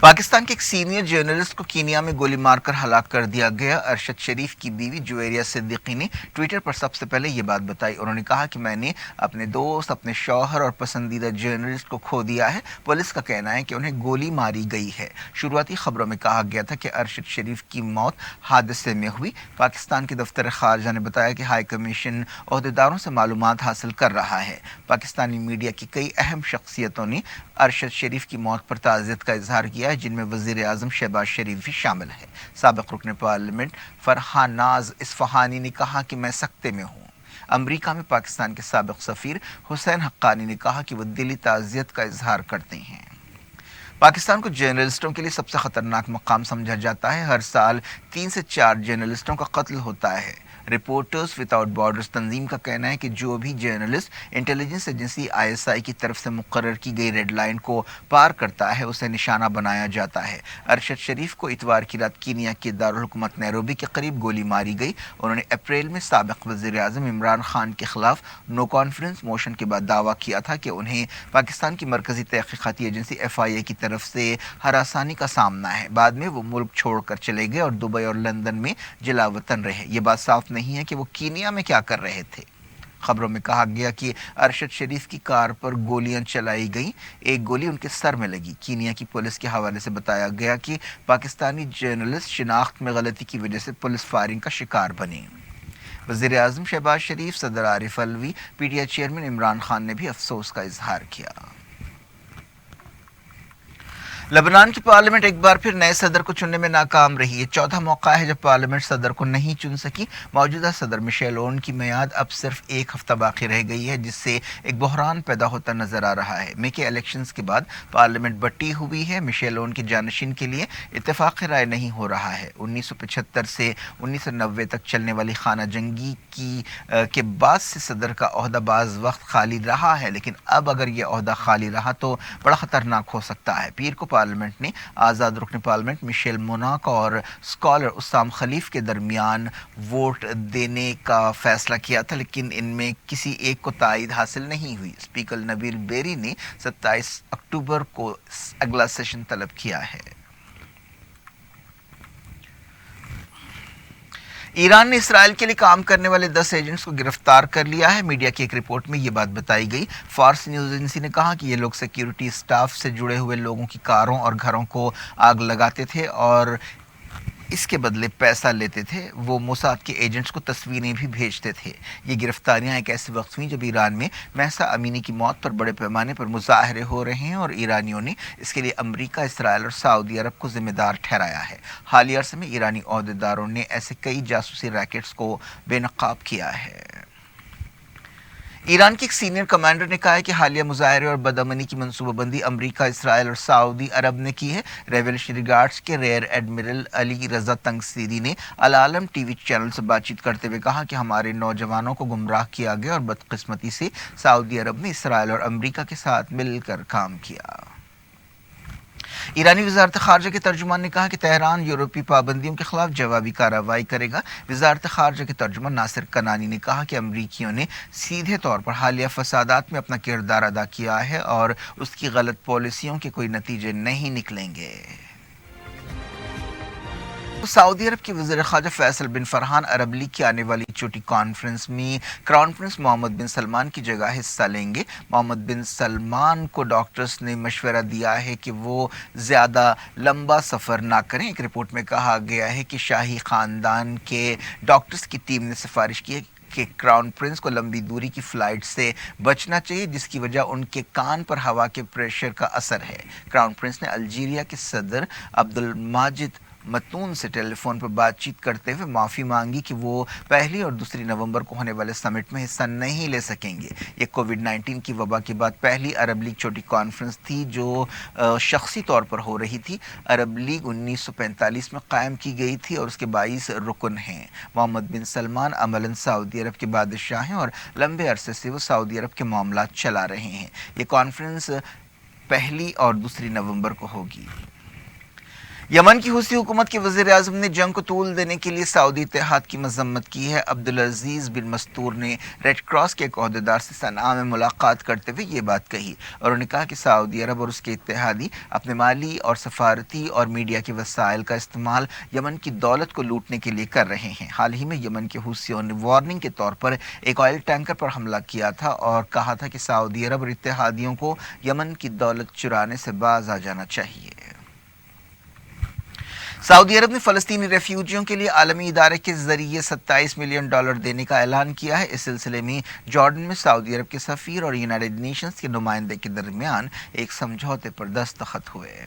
پاکستان کے ایک senior journalist کو کینیا میں گولی مار کر ہلاک کر دیا گیا۔ ارشد شریف کی بیوی جویریہ صدیقی نے ٹویٹر پر سب سے پہلے یہ بات بتائی۔ انہوں نے کہا کہ میں نے اپنے دوست، اپنے شوہر اور پسندیدہ جرنلسٹ کو کھو دیا ہے۔ پولیس کا کہنا ہے کہ انہیں گولی ماری گئی ہے۔ شروعاتی خبروں میں کہا گیا تھا کہ ارشد شریف کی موت حادثے میں ہوئی۔ پاکستان کے دفتر خارجہ نے بتایا کہ ہائی کمیشن عہدیداروں سے معلومات حاصل کر رہا ہے۔ پاکستانی میڈیا کی کئی اہم شخصیتوں نے ارشد شریف کی موت پر تعزیت کا اظہار کیا ہے، جن میں وزیر اعظم شہباز شریف بھی شامل ہے۔ سابق رکن پارلیمنٹ فرحان ناز اصفہانی نے کہا کہ میں سکتے میں ہوں۔ امریکہ میں پاکستان کے سابق سفیر حسین حقانی نے کہا کہ وہ دلی تعزیت کا اظہار کرتے ہیں۔ پاکستان کو جرنلسٹوں کے لیے سب سے خطرناک مقام سمجھا جاتا ہے۔ ہر سال 3 سے 4 جرنلسٹوں کا قتل ہوتا ہے۔ رپورٹرز وداؤٹ بارڈرز تنظیم کا کہنا ہے کہ جو بھی جرنلسٹ انٹیلیجنس ایجنسی ISI کی طرف سے مقرر کی گئی ریڈ لائن کو پار کرتا ہے اسے نشانہ بنایا جاتا ہے۔ ارشد شریف کو اتوار کی رات کینیا کے دارالحکومت نیروبی کے قریب گولی ماری گئی۔ انہوں نے اپریل میں سابق وزیر اعظم عمران خان کے خلاف نو کانفیڈنس موشن کے بعد دعویٰ کیا تھا کہ انہیں پاکستان کی مرکزی تحقیقاتی ایجنسی FIA کی طرف سے ہراسانی کا سامنا ہے۔ بعد میں وہ ملک چھوڑ کر چلے گئے اور دبئی اور لندن میں جلا وطن رہے۔ یہ بات صاف نہیں ہے کہ وہ کینیا میں کیا کر رہے تھے۔ خبروں میں کہا گیا کہ ارشد شریف کی کار پر گولیاں چلائی گئیں، ایک گولی ان کے سر میں لگی۔ کینیا کی پولیس کے حوالے سے بتایا گیا کہ پاکستانی جرنلسٹ شناخت میں غلطی کی وجہ سے پولیس فائرنگ کا شکار بنے۔ وزیر اعظم شہباز شریف، صدر عارف علوی، PTI چیئرمین عمران خان نے بھی افسوس کا اظہار کیا۔ لبنان کی پارلیمنٹ ایک بار پھر نئے صدر کو چننے میں ناکام رہی ہے۔ چوتھا موقع ہے جب پارلیمنٹ صدر کو نہیں چن سکی۔ موجودہ صدر میشیل اون کی میعاد اب صرف 1 ہفتہ باقی رہ گئی ہے، جس سے ایک بحران پیدا ہوتا نظر آ رہا ہے۔ مئی کے الیکشنز کے بعد پارلیمنٹ بٹی ہوئی ہے۔ میشیل اون کے جانشین کے لیے اتفاق رائے نہیں ہو رہا ہے۔ 1975 سے 1990 تک چلنے والی خانہ جنگی کے بعد سے صدر کا عہدہ بعض وقت خالی رہا ہے، لیکن اب اگر یہ عہدہ خالی رہا تو بڑا خطرناک ہو سکتا ہے۔ پیر کو پارلیمنٹ نے آزاد رکن پارلیمنٹ میشیل موناک اور اسکالر اسام خلیف کے درمیان ووٹ دینے کا فیصلہ کیا تھا، لیکن ان میں کسی ایک کو تائید حاصل نہیں ہوئی۔ اسپیکر نبیل بیری نے 27 اکتوبر کو اگلا سیشن طلب کیا ہے۔ ایران نے اسرائیل کے لیے کام کرنے والے 10 ایجنٹس کو گرفتار کر لیا ہے۔ میڈیا کی ایک رپورٹ میں یہ بات بتائی گئی۔ فارس نیوز ایجنسی نے کہا کہ یہ لوگ سیکیورٹی سٹاف سے جڑے ہوئے لوگوں کی کاروں اور گھروں کو آگ لگاتے تھے اور اس کے بدلے پیسہ لیتے تھے۔ وہ موساد کے ایجنٹس کو تصویریں بھی بھیجتے تھے۔ یہ گرفتاریاں ایک ایسے وقت ہوئیں جب ایران میں مہسا امینی کی موت پر بڑے پیمانے پر مظاہرے ہو رہے ہیں اور ایرانیوں نے اس کے لیے امریکہ، اسرائیل اور سعودی عرب کو ذمہ دار ٹھہرایا ہے۔ حالیہ عرصے میں ایرانی عہدیداروں نے ایسے کئی جاسوسی ریکٹس کو بے نقاب کیا ہے۔ ایران کے ایک سینئر کمانڈر نے کہا ہے کہ حالیہ مظاہرے اور بدامنی کی منصوبہ بندی امریکہ، اسرائیل اور سعودی عرب نے کی ہے۔ ریولیوشنری گارڈز کے ریئر ایڈمرل علی رضا تنگسیری نے العالم TV چینل سے بات چیت کرتے ہوئے کہا کہ ہمارے نوجوانوں کو گمراہ کیا گیا اور بدقسمتی سے سعودی عرب نے اسرائیل اور امریکہ کے ساتھ مل کر کام کیا۔ ایرانی وزارت خارجہ کے ترجمان نے کہا کہ تہران یورپی پابندیوں کے خلاف جوابی کارروائی کرے گا۔ وزارت خارجہ کے ترجمان ناصر کنانی نے کہا کہ امریکیوں نے سیدھے طور پر حالیہ فسادات میں اپنا کردار ادا کیا ہے اور اس کی غلط پالیسیوں کے کوئی نتیجے نہیں نکلیں گے۔ سعودی عرب کے وزیر خارجہ فیصل بن فرحان عرب لیگ کی آنے والی چھوٹی کانفرنس میں کراؤن پرنس محمد بن سلمان کی جگہ حصہ لیں گے۔ محمد بن سلمان کو ڈاکٹرز نے مشورہ دیا ہے کہ وہ زیادہ لمبا سفر نہ کریں۔ ایک رپورٹ میں کہا گیا ہے کہ شاہی خاندان کے ڈاکٹرز کی ٹیم نے سفارش کی ہے کہ کراؤن پرنس کو لمبی دوری کی فلائٹ سے بچنا چاہیے، جس کی وجہ ان کے کان پر ہوا کے پریشر کا اثر ہے۔ کراؤن پرنس نے الجیریا کے صدر عبدالماجد متون سے ٹیلی فون پر بات چیت کرتے ہوئے معافی مانگی کہ وہ 1 اور 2 نومبر کو ہونے والے سمٹ میں حصہ نہیں لے سکیں گے۔ یہ کووڈ-19 کی وبا کے بعد پہلی عرب لیگ چھوٹی کانفرنس تھی جو شخصی طور پر ہو رہی تھی۔ عرب لیگ 1945 میں قائم کی گئی تھی اور اس کے 22 رکن ہیں۔ محمد بن سلمان عملاً سعودی عرب کے بادشاہ ہیں اور لمبے عرصے سے وہ سعودی عرب کے معاملات چلا رہے ہیں۔ یہ کانفرنس 1 اور 2 نومبر کو ہوگی۔ یمن کی حوثی حکومت کے وزیر اعظم نے جنگ کو طول دینے کے لیے سعودی اتحاد کی مذمت کی ہے۔ عبدالعزیز بن مستور نے ریڈ کراس کے ایک عہدیدار سے صنعاء میں ملاقات کرتے ہوئے یہ بات کہی اور انہوں نے کہا کہ سعودی عرب اور اس کے اتحادی اپنے مالی اور سفارتی اور میڈیا کے وسائل کا استعمال یمن کی دولت کو لوٹنے کے لیے کر رہے ہیں۔ حال ہی میں یمن کے حوثیوں نے وارننگ کے طور پر ایک آئل ٹینکر پر حملہ کیا تھا اور کہا تھا کہ سعودی عرب اور اتحادیوں کو یمن کی دولت چرانے سے باز آ جانا چاہیے۔ سعودی عرب نے فلسطینی ریفیوجیوں کے لیے عالمی ادارے کے ذریعے $27 ملین دینے کا اعلان کیا ہے۔ اس سلسلے میں جارڈن میں سعودی عرب کے سفیر اور یونائیٹڈ نیشنز کے نمائندے کے درمیان ایک سمجھوتے پر دستخط ہوئے۔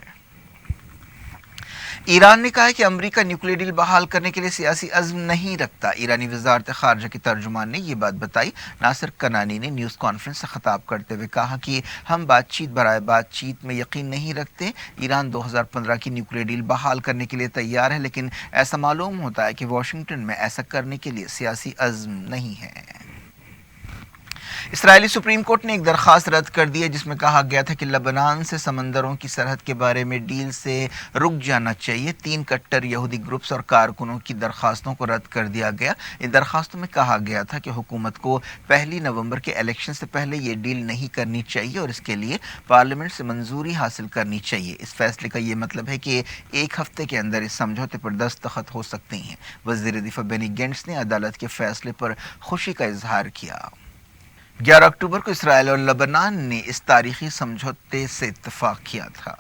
ایران نے کہا ہے کہ امریکہ نیوکلیئر ڈیل بحال کرنے کے لیے سیاسی عزم نہیں رکھتا۔ ایرانی وزارت خارجہ کے ترجمان نے یہ بات بتائی۔ ناصر کنانی نے نیوز کانفرنس سے خطاب کرتے ہوئے کہا کہ ہم بات چیت برائے بات چیت میں یقین نہیں رکھتے۔ ایران 2015 کی نیوکلیئر ڈیل بحال کرنے کے لیے تیار ہے، لیکن ایسا معلوم ہوتا ہے کہ واشنگٹن میں ایسا کرنے کے لیے سیاسی عزم نہیں ہے۔ اسرائیلی سپریم کورٹ نے ایک درخواست رد کر دی ہے جس میں کہا گیا تھا کہ لبنان سے سمندروں کی سرحد کے بارے میں ڈیل سے رک جانا چاہیے۔ 3 کٹر یہودی گروپس اور کارکنوں کی درخواستوں کو رد کر دیا گیا۔ ان درخواستوں میں کہا گیا تھا کہ حکومت کو 1 نومبر کے الیکشن سے پہلے یہ ڈیل نہیں کرنی چاہیے اور اس کے لیے پارلیمنٹ سے منظوری حاصل کرنی چاہیے۔ اس فیصلے کا یہ مطلب ہے کہ 1 ہفتے کے اندر اس سمجھوتے پر دستخط ہو سکتے ہیں۔ وزیر دفاع بینی گینٹس نے عدالت کے فیصلے پر خوشی کا اظہار کیا۔ 11 اکتوبر کو اسرائیل اور لبنان نے اس تاریخی سمجھوتے سے اتفاق کیا تھا۔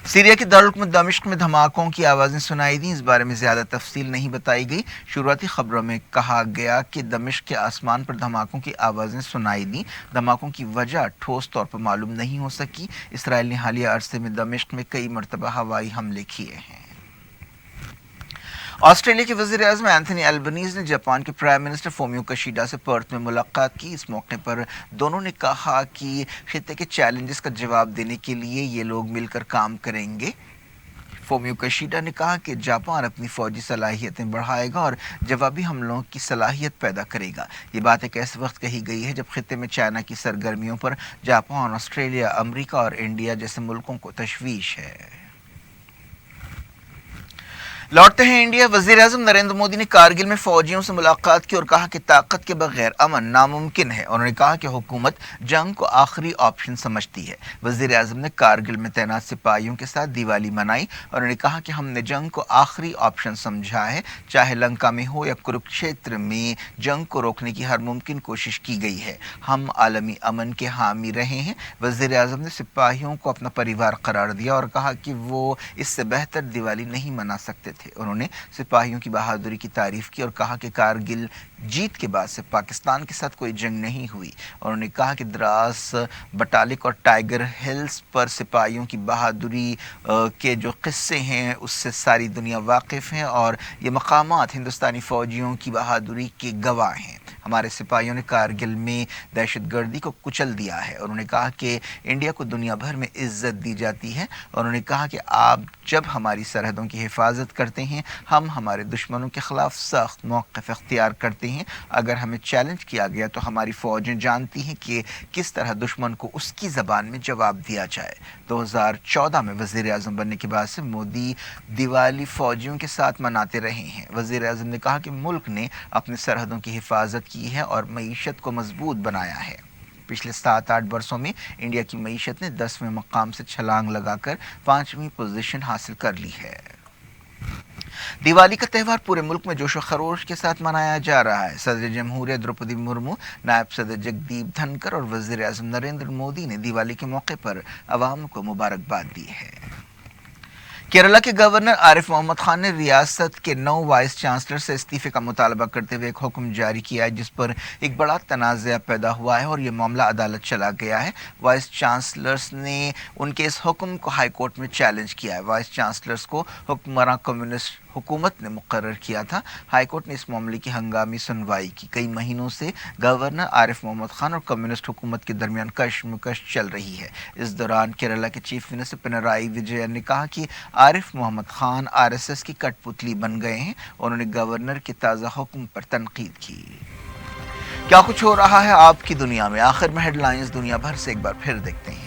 سیریا کے دارالحکومت دمشق میں دھماکوں کی آوازیں سنائی دیں۔ اس بارے میں زیادہ تفصیل نہیں بتائی گئی۔ شروعاتی خبروں میں کہا گیا کہ دمشق کے آسمان پر دھماکوں کی آوازیں سنائی دیں۔ دھماکوں کی وجہ ٹھوس طور پر معلوم نہیں ہو سکی۔ اسرائیل نے حالیہ عرصے میں دمشق میں کئی مرتبہ ہوائی حملے کیے ہیں۔ آسٹریلیا کے وزیر اعظم اینتھنی البنیز نے جاپان کے پرائم منسٹر فومیو کشیڈا سے پرتھ میں ملاقات کی۔ اس موقع پر دونوں نے کہا کہ خطے کے چیلنجز کا جواب دینے کے لیے یہ لوگ مل کر کام کریں گے۔ فومیو کشیڈا نے کہا کہ جاپان اپنی فوجی صلاحیتیں بڑھائے گا اور جوابی حملوں کی صلاحیت پیدا کرے گا۔ یہ بات ایک ایسے وقت کہی گئی ہے جب خطے میں چائنا کی سرگرمیوں پر جاپان، آسٹریلیا، امریکہ اور انڈیا جیسے ملکوں کو تشویش ہے۔ لوٹتے ہیں انڈیا۔ وزیر اعظم نریندر مودی نے کارگل میں فوجیوں سے ملاقات کی اور کہا کہ طاقت کے بغیر امن ناممکن ہے۔ انہوں نے کہا کہ حکومت جنگ کو آخری آپشن سمجھتی ہے۔ وزیر اعظم نے کارگل میں تعینات سپاہیوں کے ساتھ دیوالی منائی اور انہوں نے کہا کہ ہم نے جنگ کو آخری آپشن سمجھا ہے۔ چاہے لنکا میں ہو یا کروکشیتر میں جنگ کو روکنے کی ہر ممکن کوشش کی گئی ہے۔ ہم عالمی امن کے حامی رہے ہیں۔ وزیر اعظم نے سپاہیوں کو اپنا پریوار قرار دیا اور کہا کہ وہ اس سے بہتر دیوالی نہیں منا سکتے تھے۔ انہوں نے سپاہیوں کی بہادری کی تعریف کی اور کہا کہ کارگل جیت کے بعد سے پاکستان کے ساتھ کوئی جنگ نہیں ہوئی۔ انہوں نے کہا کہ دراس بٹالک اور ٹائیگر ہلز پر سپاہیوں کی بہادری کے جو قصے ہیں اس سے ساری دنیا واقف ہیں اور یہ مقامات ہندوستانی فوجیوں کی بہادری کے گواہ ہیں۔ ہمارے سپاہیوں نے کارگل میں دہشت گردی کو کچل دیا ہے۔ انہوں نے کہا کہ انڈیا کو دنیا بھر میں عزت دی جاتی ہے۔ انہوں نے کہا کہ آپ جب ہماری سرحدوں کی حفاظت کرتے ہیں ہم ہمارے دشمنوں کے خلاف سخت موقف اختیار کرتے ہیں۔ اگر ہمیں چیلنج کیا گیا تو ہماری فوجیں جانتی ہیں کہ کس طرح دشمن کو اس کی زبان میں جواب دیا جائے۔ 2014 میں وزیر اعظم بننے کے بعد سے مودی دیوالی فوجیوں کے ساتھ مناتے رہے ہیں۔ وزیر اعظم نے کہا کہ ملک نے اپنی سرحدوں کی حفاظت کی ہے اور معیشت کو مضبوط بنایا ہے۔ پچھلے 7-8 برسوں میں انڈیا کی معیشت نے 10ویں مقام سے چھلانگ لگا کر 5ویں پوزیشن حاصل کر لی ہے۔ دیوالی کا تہوار پورے ملک میں جوش و خروش کے ساتھ منایا جا رہا ہے۔ صدر جمہوریہ دروپدی مرمو، نائب صدر جگدیپ دھنکر اور وزیر اعظم نریندر مودی نے دیوالی کے موقع پر عوام کو مبارکباد دی ہے۔ کیرلا کے گورنر عارف محمد خان نے ریاست کے 9 وائس چانسلر سے استعفے کا مطالبہ کرتے ہوئے ایک حکم جاری کیا ہے جس پر ایک بڑا تنازع پیدا ہوا ہے اور یہ معاملہ عدالت چلا گیا ہے۔ وائس چانسلرز نے ان کے اس حکم کو ہائی کورٹ میں چیلنج کیا ہے۔ وائس چانسلرز کو حکمراں کمیونسٹ حکومت نے مقرر کیا تھا۔ ہائی کورٹ نے اس معاملے کی ہنگامی سنوائی کی۔ کئی مہینوں سے گورنر عارف محمد خان اور کمیونسٹ حکومت کے درمیان کشمکش چل رہی ہے۔ اس دوران کیرلا کے چیف منسٹر پنرائی وجین نے کہا کہ عارف محمد خان RSS کی کٹ پتلی بن گئے ہیں۔ انہوں نے گورنر کے تازہ حکم پر تنقید کی۔ کیا کچھ ہو رہا ہے آپ کی دنیا میں؟ آخر میں ہیڈ لائنز دنیا بھر سے ایک بار پھر دیکھتے ہیں۔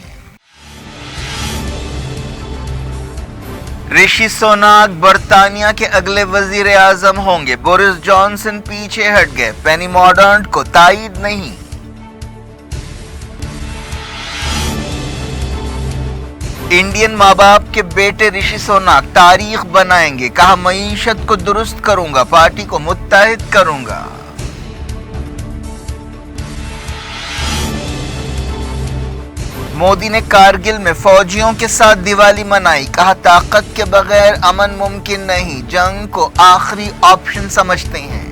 رشی سوناک برطانیہ کے اگلے وزیر اعظم ہوں گے، بورس جانسن پیچھے ہٹ گئے، پینی مارڈنٹ کو تائید نہیں۔ انڈین ماں باپ کے بیٹے رشی سوناک تاریخ بنائیں گے، کہا معیشت کو درست کروں گا، پارٹی کو متحد کروں گا۔ مودی نے کارگل میں فوجیوں کے ساتھ دیوالی منائی، کہا طاقت کے بغیر امن ممکن نہیں، جنگ کو آخری آپشن سمجھتے ہیں۔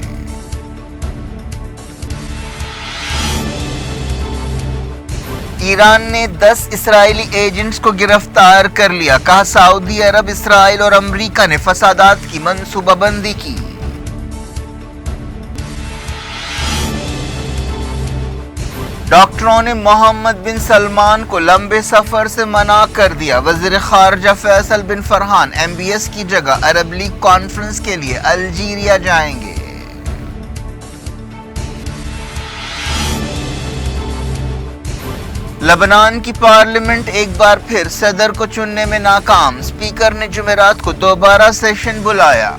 ایران نے 10 اسرائیلی ایجنٹس کو گرفتار کر لیا، کہا سعودی عرب، اسرائیل اور امریکہ نے فسادات کی منصوبہ بندی کی۔ ڈاکٹروں نے محمد بن سلمان کو لمبے سفر سے منع کر دیا، وزیر خارجہ فیصل بن فرحان MBS کی جگہ عرب لیگ کانفرنس کے لیے الجیریا جائیں گے۔ لبنان کی پارلیمنٹ ایک بار پھر صدر کو چننے میں ناکام، اسپیکر نے جمعرات کو دوبارہ سیشن بلایا۔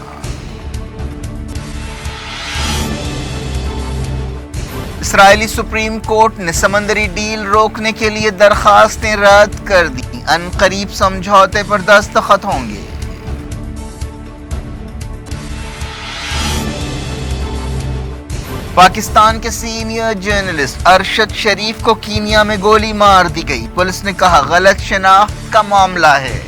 اسرائیلی سپریم کورٹ نے سمندری ڈیل روکنے کے لیے درخواستیں رد کر دیں، عنقریب سمجھوتے پر دستخط ہوں گے۔ پاکستان کے سینئر جرنلسٹ ارشد شریف کو کینیا میں گولی مار دی گئی، پولیس نے کہا غلط شناخت کا معاملہ ہے۔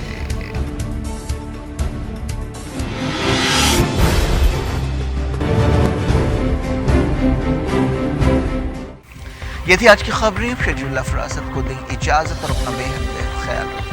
یہ تھی آج کی خبریں، شجی اللہ فراست کو دیں اجازت اور اپنا بے حد خیال رکھیں۔